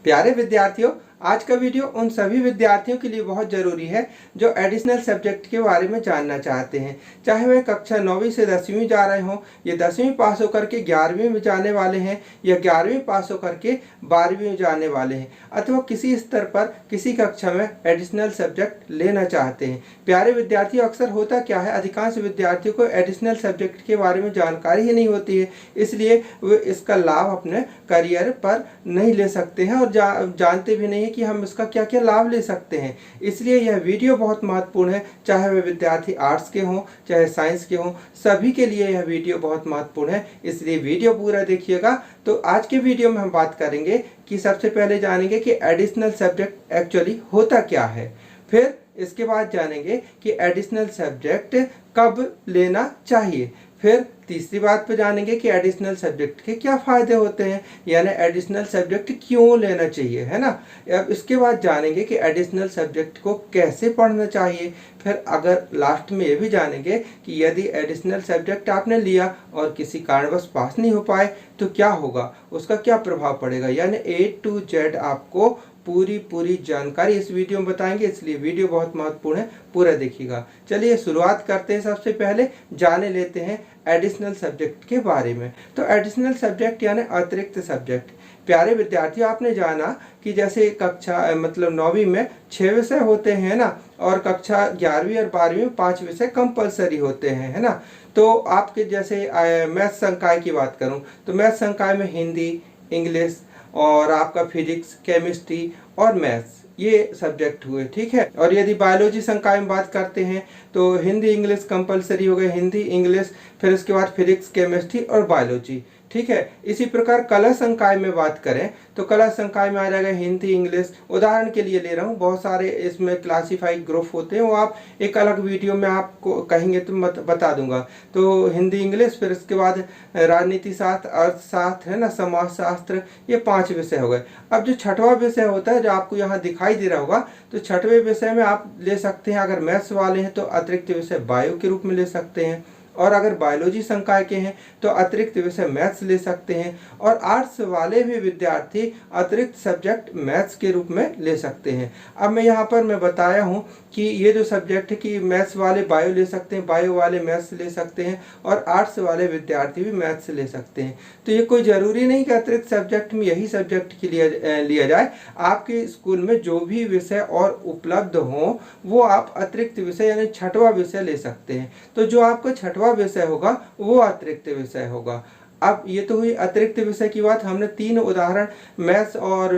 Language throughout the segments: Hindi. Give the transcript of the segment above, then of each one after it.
प्यारे विद्यार्थियों, आज का वीडियो उन सभी विद्यार्थियों के लिए बहुत ज़रूरी है जो एडिशनल सब्जेक्ट के बारे में जानना चाहते हैं। चाहे वह कक्षा 9वीं से 10वीं जा रहे हों, या 10वीं पास होकर के 11वीं में जाने वाले हैं, या 11वीं पास होकर के 12वीं में जाने वाले हैं, अथवा किसी स्तर पर किसी कक्षा में एडिशनल सब्जेक्ट लेना चाहते हैं। प्यारे विद्यार्थियों, अक्सर होता क्या है, अधिकांश विद्यार्थियों को एडिशनल सब्जेक्ट के बारे में जानकारी ही नहीं होती है, इसलिए वे इसका लाभ अपने करियर पर नहीं ले सकते हैं और जानते भी नहीं कि हम इसका क्या क्या लाभ ले सकते हैं। इसलिए यह वीडियो बहुत महत्वपूर्ण है, चाहे वे विद्यार्थी आर्ट्स के हों चाहे साइंस के हों, सभी के लिए यह वीडियो बहुत महत्वपूर्ण है। इसलिए वीडियो पूरा देखिएगा। तो आज के वीडियो में हम बात करेंगे कि सबसे पहले जानेंगे कि एडिशनल सब्जेक्ट एक्चुअली होता क्या है, फिर इसके बाद जानेंगे कि एडिशनल सब्जेक्ट कब लेना चाहिए, फिर तीसरी बात पे जानेंगे कि एडिशनल सब्जेक्ट के क्या फ़ायदे होते हैं, यानी एडिशनल सब्जेक्ट क्यों लेना चाहिए, है ना। अब इसके बाद जानेंगे कि एडिशनल सब्जेक्ट को कैसे पढ़ना चाहिए। फिर अगर लास्ट में ये भी जानेंगे कि यदि एडिशनल सब्जेक्ट आपने लिया और किसी कारणवश पास नहीं हो पाए तो क्या होगा, उसका क्या प्रभाव पड़ेगा, यानी A to Z आपको पूरी जानकारी इस वीडियो में बताएंगे। इसलिए वीडियो बहुत महत्वपूर्ण है, पूरा देखिएगा। चलिए शुरुआत करते हैं। सबसे पहले जाने लेते हैं एडिशनल सब्जेक्ट के बारे में। तो एडिशनल सब्जेक्ट यानी अतिरिक्त सब्जेक्ट। प्यारे विद्यार्थियों, आपने जाना कि जैसे कक्षा 9वीं में 6 विषय होते हैं ना, और कक्षा 11वीं और 12वीं में 5 विषय कंपलसरी होते हैं, है ना। तो आपके जैसे मैथ संकाय की बात करूं तो मैथ संकाय में हिंदी, इंग्लिश और आपका फिजिक्स, केमिस्ट्री और मैथ्स, ये सब्जेक्ट हुए, ठीक है। और यदि बायोलॉजी संकाय में बात करते हैं तो हिंदी इंग्लिश कंपलसरी हो गए, हिंदी इंग्लिश, फिर उसके बाद फिजिक्स, केमिस्ट्री और बायोलॉजी, ठीक है। इसी प्रकार कला संकाय में बात करें तो कला संकाय में आ जाएगा हिंदी इंग्लिश। उदाहरण के लिए ले रहा हूँ, बहुत सारे इसमें क्लासीफाइड ग्रुप होते हैं, वो आप एक अलग वीडियो में आपको कहेंगे तो बता दूंगा। तो हिंदी इंग्लिश, फिर उसके बाद राजनीति शास्त्र, अर्थशास्त्र, है ना, समाज शास्त्र, ये 5 विषय हो गए। अब जो छठवां विषय होता है जो आपको यहाँ दिखाई दे रहा होगा, तो छठवें विषय में आप ले सकते हैं, अगर मैथ्स वाले हैं तो अतिरिक्त विषय बायो के रूप में ले सकते हैं, और अगर बायोलॉजी संकाय के हैं तो अतिरिक्त विषय मैथ्स ले सकते हैं, और आर्ट्स वाले भी विद्यार्थी अतिरिक्त सब्जेक्ट मैथ्स के रूप में ले सकते हैं। अब मैं यहाँ पर बताया हूँ कि ये जो सब्जेक्ट है कि मैथ्स वाले बायो ले सकते हैं, बायो वाले मैथ्स ले सकते हैं, और आर्ट्स वाले विद्यार्थी भी मैथ्स ले सकते हैं। तो ये कोई ज़रूरी नहीं कि अतिरिक्त सब्जेक्ट में यही सब्जेक्ट की लिया जाए। आपके स्कूल में जो भी विषय और उपलब्ध हों वो आप अतिरिक्त विषय यानी छठवां विषय ले सकते हैं। तो जो आपका छठवां विषय होगा वो अतिरिक्त विषय होगा। अब ये तो हुई अतिरिक्त विषय की बात। हमने 3 उदाहरण मैथ्स और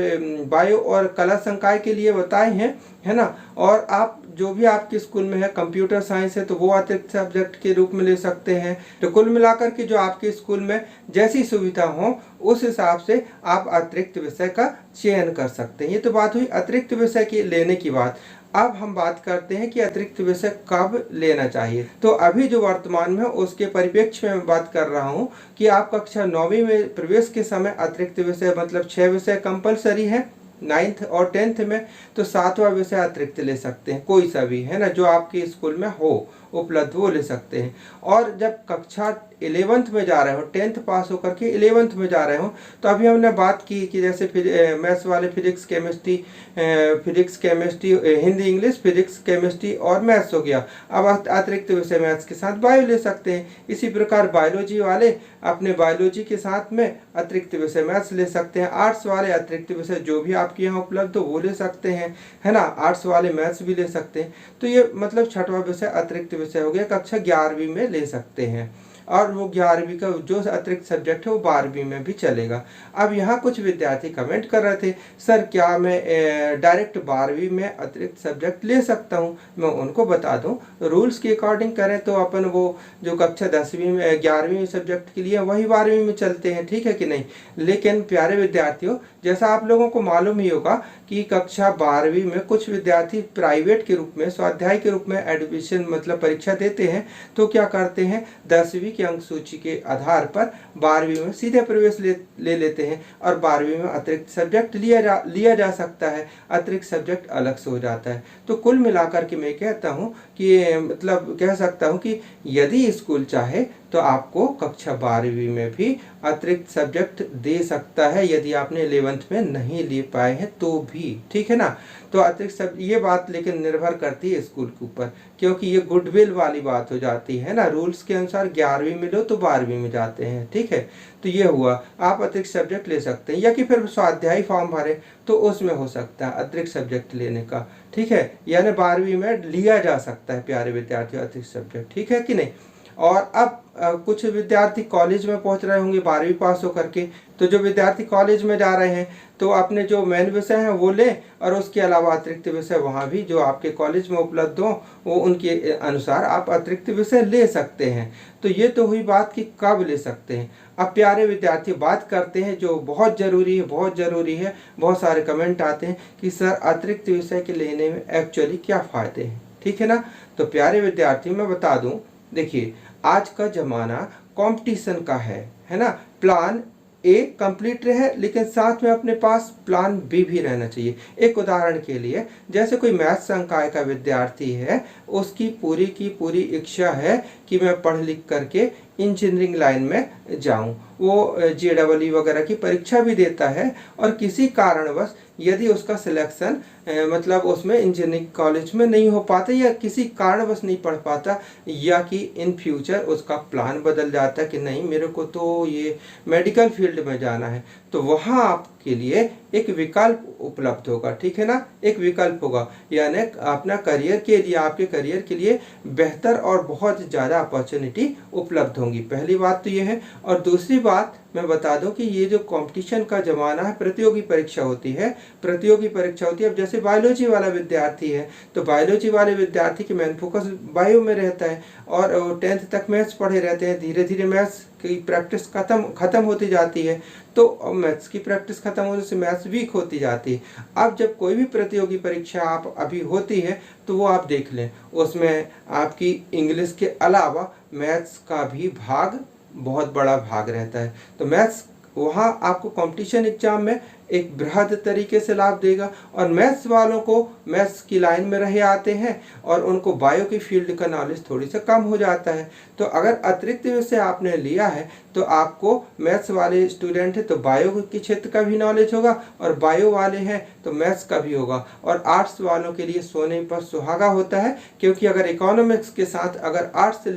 बायो और कला संकाय के लिए बताए हैं, है ना। और आप जो भी आपके स्कूल में है, कंप्यूटर साइंस है तो वो अतिरिक्त सब्जेक्ट के रूप में ले सकते हैं। तो कुल मिलाकर के जो आपके स्कूल में जैसी सुविधा हो उस हिसाब से आप अतिरिक्त विषय का चयन कर सकते हैं। ये तो बात हुई अतिरिक्त विषय की लेने की बात। अब हम बात करते हैं कि अतिरिक्त विषय कब लेना चाहिए। तो अभी जो वर्तमान में उसके परिप्रेक्ष्य में मैं बात कर रहा हूँ कि आप कक्षा 9वीं में प्रवेश के समय अतिरिक्त विषय 6 विषय कंपलसरी है, 9th और 10th में, तो 7वां विषय अतिरिक्त ले सकते हैं, कोई सा भी, है ना, जो आपके स्कूल में हो उपलब्ध वो ले सकते हैं। और जब कक्षा 11th में जा रहे हो, 10th पास होकर के 11th में जा रहे हो, तो अभी हमने बात की कि जैसे मैथ्स वाले physics chemistry, Hindi English, physics chemistry और मैथ्स हो गया। अब अतिरिक्त विषय मैथ्स के साथ बायो ले सकते हैं। इसी प्रकार बायोलॉजी वाले अपने बायोलॉजी के साथ में अतिरिक्त विषय मैथ्स ले सकते हैं। आर्ट्स वाले अतिरिक्त विषय जो भी आपके यहाँ उपलब्ध हो वो ले सकते हैं, है ना। आर्ट्स वाले मैथ्स भी ले सकते हैं। तो ये छठवां विषय अतिरिक्त विषय हो गया, कक्षा 11वीं में ले सकते हैं। और वो 11वीं का जो अतिरिक्त सब्जेक्ट है वो 12वीं में भी चलेगा। अब यहाँ कुछ विद्यार्थी कमेंट कर रहे थे, सर क्या मैं डायरेक्ट 12वीं में अतिरिक्त सब्जेक्ट ले सकता हूँ। मैं उनको बता दूँ, रूल्स के अकॉर्डिंग करें तो अपन वो जो कक्षा 10वीं में 11वीं सब्जेक्ट के लिए वही 12वीं में चलते हैं, ठीक है कि नहीं। लेकिन प्यारे विद्यार्थियों, जैसा आप लोगों को मालूम ही होगा कि कक्षा 12वीं में कुछ विद्यार्थी प्राइवेट के रूप में, स्वाध्याय के रूप में एडमिशन परीक्षा देते हैं, तो क्या करते हैं 10वीं की अंक सूची के आधार पर 12वीं में सीधे प्रवेश ले लेते हैं, और 12वीं में अतिरिक्त सब्जेक्ट लिया जा सकता है, अतिरिक्त सब्जेक्ट अलग से हो जाता है। तो कुल मिलाकर के मैं कहता हूँ कि कह सकता हूँ कि यदि स्कूल चाहे तो आपको कक्षा 12वीं में भी अतिरिक्त सब्जेक्ट दे सकता है, यदि आपने 11th में नहीं ले पाए हैं तो भी, ठीक है ना। तो अतिरिक्त सब ये बात लेकिन निर्भर करती है स्कूल के ऊपर, क्योंकि ये गुडविल वाली बात हो जाती है ना। रूल्स के अनुसार 11वीं में लो तो 12वीं में जाते हैं, ठीक है। तो ये हुआ, आप अतिरिक्त सब्जेक्ट ले सकते हैं, या कि फिर स्वाध्याय फॉर्म भरे तो उसमें हो सकता है अतिरिक्त सब्जेक्ट लेने का, ठीक है। यानी 12वीं में लिया जा सकता है प्यारे विद्यार्थियों अतिरिक्त सब्जेक्ट, ठीक है कि नहीं। और अब कुछ विद्यार्थी कॉलेज में पहुंच रहे होंगे 12वीं पास होकर के, तो जो विद्यार्थी कॉलेज में जा रहे हैं तो अपने जो मेन विषय हैं वो लें, और उसके अलावा अतिरिक्त विषय वहाँ भी जो आपके कॉलेज में उपलब्ध हो वो उनके अनुसार आप अतिरिक्त विषय ले सकते हैं। तो ये तो हुई बात कि कब ले सकते हैं। अब प्यारे विद्यार्थी बात करते हैं जो बहुत ज़रूरी है, बहुत ज़रूरी है। बहुत सारे कमेंट आते हैं कि सर अतिरिक्त विषय के लेने में एक्चुअली क्या फ़ायदे हैं, ठीक है ना। तो प्यारे विद्यार्थी मैं बता दूं, देखिए आज का ज़माना कंपटीशन का है ना। प्लान ए कंप्लीट रहे लेकिन साथ में अपने पास प्लान बी भी रहना चाहिए। एक उदाहरण के लिए, जैसे कोई मैथ संकाय का विद्यार्थी है, उसकी पूरी की पूरी इच्छा है कि मैं पढ़ लिख करके इंजीनियरिंग लाइन में जाऊं, वो JEE वगैरह की परीक्षा भी देता है, और किसी कारणवश यदि उसका सिलेक्शन मतलब उसमें इंजीनियरिंग कॉलेज में नहीं हो पाता, या किसी कारणवश नहीं पढ़ पाता, या कि इन फ्यूचर उसका प्लान बदल जाता है कि नहीं मेरे को तो ये मेडिकल फील्ड में जाना है, तो वहाँ आपके लिए एक विकल्प उपलब्ध होगा, ठीक है ना। एक विकल्प होगा, यानी अपना करियर के लिए, आपके करियर के लिए बेहतर और बहुत ज़्यादा अपॉर्चुनिटी उपलब्ध होंगी। पहली बात तो ये है। और दूसरी बात मैं बता दूं कि ये जो कंपटीशन का ज़माना है, प्रतियोगी परीक्षा होती है, प्रतियोगी परीक्षा होती है। अब जैसे बायोलॉजी वाला विद्यार्थी है तो बायोलॉजी वाले विद्यार्थी की मेन फोकस बायो में रहता है, और 10th तक मैथ्स पढ़े रहते हैं। धीरे धीरे मैथ्स की प्रैक्टिस खत्म होती जाती है, तो मैथ्स की प्रैक्टिस खत्म होने से मैथ्स वीक होती जाती है। अब जब कोई भी प्रतियोगी परीक्षा आप अभी होती है तो वो आप देख लें, उसमें आपकी इंग्लिश के अलावा मैथ्स का भी भाग, बहुत बड़ा भाग रहता है। तो मैथ्स वहाँ आपको कंपटीशन एग्जाम में एक बृहद तरीके से लाभ देगा। और मैथ्स वालों को मैथ्स की लाइन में रहे आते हैं और उनको बायो की फील्ड का नॉलेज थोड़ी सा कम हो जाता है। तो अगर अतिरिक्त विषय आपने लिया है तो आपको मैथ्स वाले स्टूडेंट है तो बायो के क्षेत्र का भी नॉलेज होगा, और बायो वाले हैं तो मैथ्स का भी होगा। और आर्ट्स वालों के लिए सोने पर सुहागा होता है, क्योंकि अगर इकोनॉमिक्स के साथ अगर आर्ट्स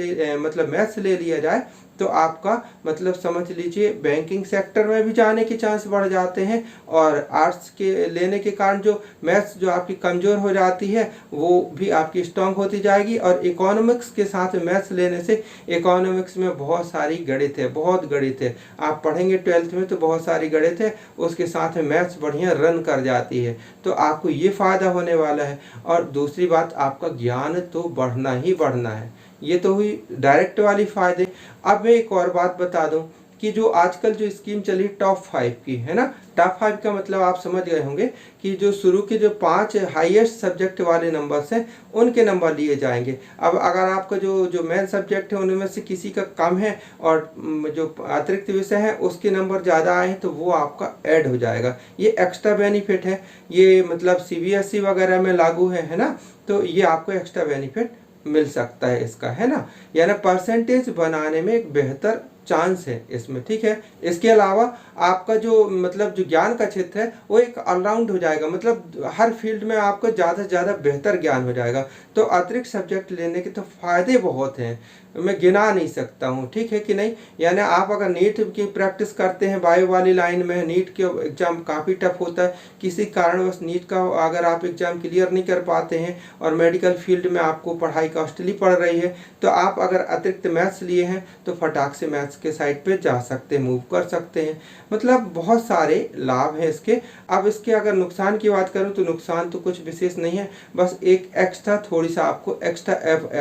मतलब मैथ्स ले लिया जाए तो आपका मतलब समझ लीजिए बैंकिंग सेक्टर में भी जाने के चांस बढ़ जाते हैं। और आर्ट्स के लेने के कारण जो मैथ्स जो आपकी कमज़ोर हो जाती है वो भी आपकी स्ट्रांग होती जाएगी। और इकोनॉमिक्स के साथ मैथ्स लेने से इकोनॉमिक्स में बहुत सारी गणित है, बहुत गणित है। आप पढ़ेंगे 12th में तो बहुत सारी गणित है, उसके साथ में मैथ्स बढ़िया रन कर जाती है, तो आपको ये फ़ायदा होने वाला है। और दूसरी बात, आपका ज्ञान तो बढ़ना ही बढ़ना है। ये तो हुई डायरेक्ट वाली फ़ायदे। अब मैं एक और बात बता दूं कि जो आजकल जो स्कीम चली टॉप 5 की है ना, टॉप 5 का मतलब आप समझ गए होंगे कि जो शुरू के जो 5 हाईएस्ट सब्जेक्ट वाले नंबर्स हैं उनके नंबर लिए जाएंगे। अब अगर आपका जो मेन सब्जेक्ट है उनमें से किसी का कम है और जो अतिरिक्त विषय है उसके नंबर ज़्यादा आए हैं तो वो आपका ऐड हो जाएगा। ये एक्स्ट्रा बेनिफिट है, ये मतलब CBSE वगैरह में लागू है ना, तो ये आपको एक्स्ट्रा बेनिफिट मिल सकता है इसका, है ना। यानी परसेंटेज बनाने में एक बेहतर चांस है इसमें, ठीक है। इसके अलावा आपका जो मतलब जो ज्ञान का क्षेत्र है वो एक ऑलराउंड हो जाएगा, मतलब हर फील्ड में आपको ज़्यादा से ज़्यादा बेहतर ज्ञान हो जाएगा। तो अतिरिक्त सब्जेक्ट लेने के तो फ़ायदे बहुत हैं, मैं गिना नहीं सकता हूँ, ठीक है कि नहीं। यानी आप अगर नीट की प्रैक्टिस करते हैं बायो वाली लाइन में, नीट के एग्ज़ाम काफ़ी टफ होता है, किसी कारणवश नीट का अगर आप एग्ज़ाम क्लियर नहीं कर पाते हैं और मेडिकल फील्ड में आपको पढ़ाई कॉस्टली पड़ रही है, तो आप अगर अतिरिक्त मैथ्स लिए हैं तो फटाक से मैथ्स के साइड पे जा सकते हैं, मूव कर सकते हैं। मतलब बहुत सारे लाभ हैं इसके। अब इसके अगर नुकसान की बात करूं तो नुकसान तो कुछ विशेष नहीं है, बस एक एक्स्ट्रा थोड़ी सा आपको एक्स्ट्रा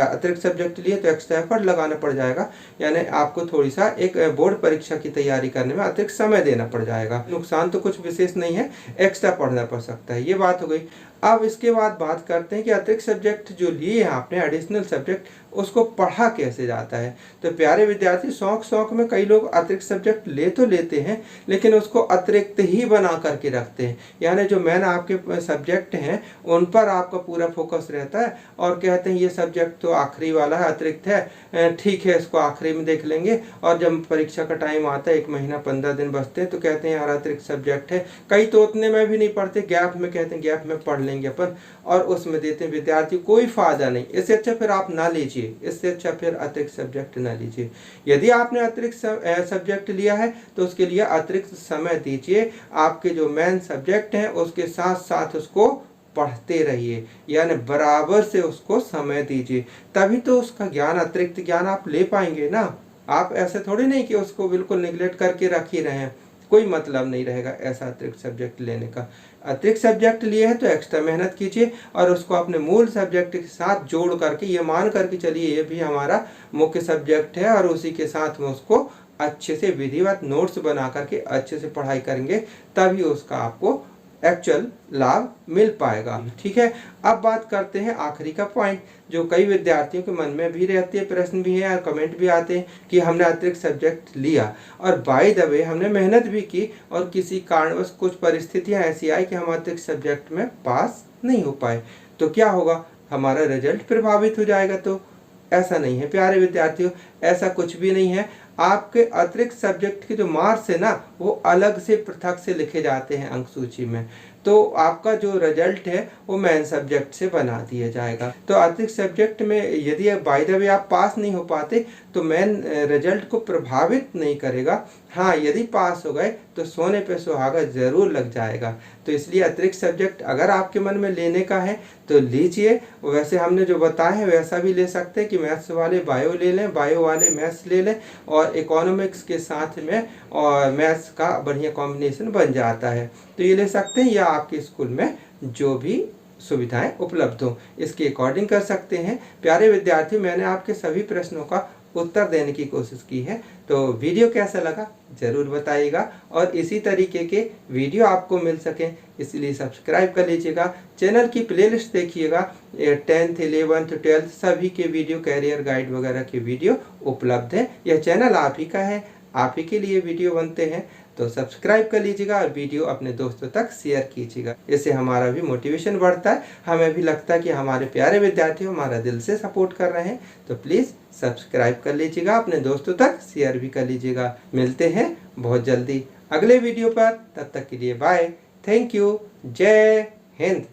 अतिरिक्त सब्जेक्ट लिए तो एक्स्ट्रा एफर्ट लगाना पड़ जाएगा, यानी आपको थोड़ी सा एक बोर्ड परीक्षा की तैयारी करने में अतिरिक्त समय देना पड़ जाएगा। नुकसान तो कुछ विशेष नहीं है, एक्स्ट्रा पढ़ना पड़ सकता है, ये बात हो गई। अब इसके बाद बात करते हैं कि अतिरिक्त सब्जेक्ट जो लिए हैं आपने एडिशनल सब्जेक्ट उसको पढ़ा कैसे जाता है। तो प्यारे विद्यार्थी, शौक में कई लोग अतिरिक्त सब्जेक्ट ले तो लेते हैं, लेकिन उसको अतिरिक्त ही बना करके रखते हैं। यानी जो मेन आपके सब्जेक्ट हैं उन पर आपका पूरा फोकस रहता है और कहते हैं ये सब्जेक्ट तो आखिरी वाला है, अतिरिक्त है, ठीक है इसको आखिरी में देख लेंगे। और जब परीक्षा का टाइम आता है, 1 महीना 15 दिन बचते हैं, तो कहते हैं यार अतिरिक्त सब्जेक्ट है। कई तो उतने में भी नहीं पढ़ते, गैप में कहते हैं गैप में पढ़ लेंगे अपन, और उसमें देते हैं विद्यार्थी। कोई फायदा नहीं, इससे अच्छा फिर आप ना लीजिए, इससे अच्छा फिर अतिरिक्त सब्जेक्ट ना लीजिए। यदि आपने अतिरिक्त सब्जेक्ट लिया है तो उसके लिए अतिरिक्त समय दीजिए। आपके जो मेन सब्जेक्ट हैं उसके साथ साथ उसको पढ़ते रहिए, यानी बराबर से उसको समय दीजिए, तभी तो उसका ज्ञान, अतिरिक्त ज्ञान आप ले पाएंगे ना। आप ऐसे थोड़ी नहीं कि उसको बिल्कुल निगलेक्ट करके रख ही रहे हैं, कोई मतलब नहीं रहेगा ऐसा अतिरिक्त सब्जेक्ट लेने का। अतिरिक्त सब्जेक्ट लिए हैं तो एक्स्ट्रा मेहनत कीजिए और उसको अपने मूल सब्जेक्ट के साथ जोड़ करके, ये मान करके चलिए ये भी हमारा मुख्य सब्जेक्ट है, और उसी के साथ में उसको अच्छे से विधिवत नोट्स बना करके अच्छे से पढ़ाई करेंगे, तभी उसका आपको एक्चुअल लाभ मिल पाएगा। ठीक है, अब बात करते हैं आखिरी का पॉइंट, जो कई विद्यार्थियों के मन में भी रहती है, प्रश्न भी है और कमेंट भी आते हैं कि हमने अतिरिक्त सब्जेक्ट लिया और बाय द वे हमने मेहनत भी की और किसी कारणवश कुछ परिस्थितियां ऐसी आई कि हम अतिरिक्त सब्जेक्ट में पास नहीं हो पाए, तो क्या होगा, हमारा रिजल्ट प्रभावित हो जाएगा। तो ऐसा नहीं है प्यारे विद्यार्थियों, ऐसा कुछ भी नहीं है। आपके अतिरिक्त सब्जेक्ट के जो मार्क्स है ना, वो अलग से पृथक से लिखे जाते हैं अंक सूची में, तो आपका जो रिजल्ट है वो मेन सब्जेक्ट से बना दिया जाएगा। तो अतिरिक्त सब्जेक्ट में यदि बाय द वे आप पास नहीं हो पाते तो मेन रिजल्ट को प्रभावित नहीं करेगा। हाँ, यदि पास हो गए तो सोने पे सुहागा जरूर लग जाएगा। तो इसलिए अतिरिक्त सब्जेक्ट अगर आपके मन में लेने का है तो लीजिए। वैसे हमने जो बताए हैं वैसा भी ले सकते हैं कि मैथ्स वाले बायो ले लें, बायो वाले मैथ्स ले लें, और इकोनॉमिक्स के साथ में और मैथ्स का बढ़िया कॉम्बिनेशन बन जाता है, तो ये ले सकते हैं, या आपके स्कूल में जो भी सुविधाएं उपलब्ध हो इसके अकॉर्डिंग कर सकते हैं। प्यारे विद्यार्थी, मैंने आपके सभी प्रश्नों का उत्तर देने की कोशिश की है, तो वीडियो कैसा लगा जरूर बताइएगा, और इसी तरीके के वीडियो आपको मिल सकें इसलिए सब्सक्राइब कर लीजिएगा। चैनल की प्लेलिस्ट देखिएगा, 10th 11th 12th सभी के वीडियो, कैरियर गाइड वगैरह के वीडियो उपलब्ध है। यह चैनल आप ही का है, आप ही के लिए वीडियो बनते हैं, तो सब्सक्राइब कर लीजिएगा और वीडियो अपने दोस्तों तक शेयर कीजिएगा। इससे हमारा भी मोटिवेशन बढ़ता है, हमें भी लगता है कि हमारे प्यारे विद्यार्थी हमारा दिल से सपोर्ट कर रहे हैं। तो प्लीज़ सब्सक्राइब कर लीजिएगा, अपने दोस्तों तक शेयर भी कर लीजिएगा। मिलते हैं बहुत जल्दी अगले वीडियो पर, तब तक के लिए बाय, थैंक यू, जय हिंद।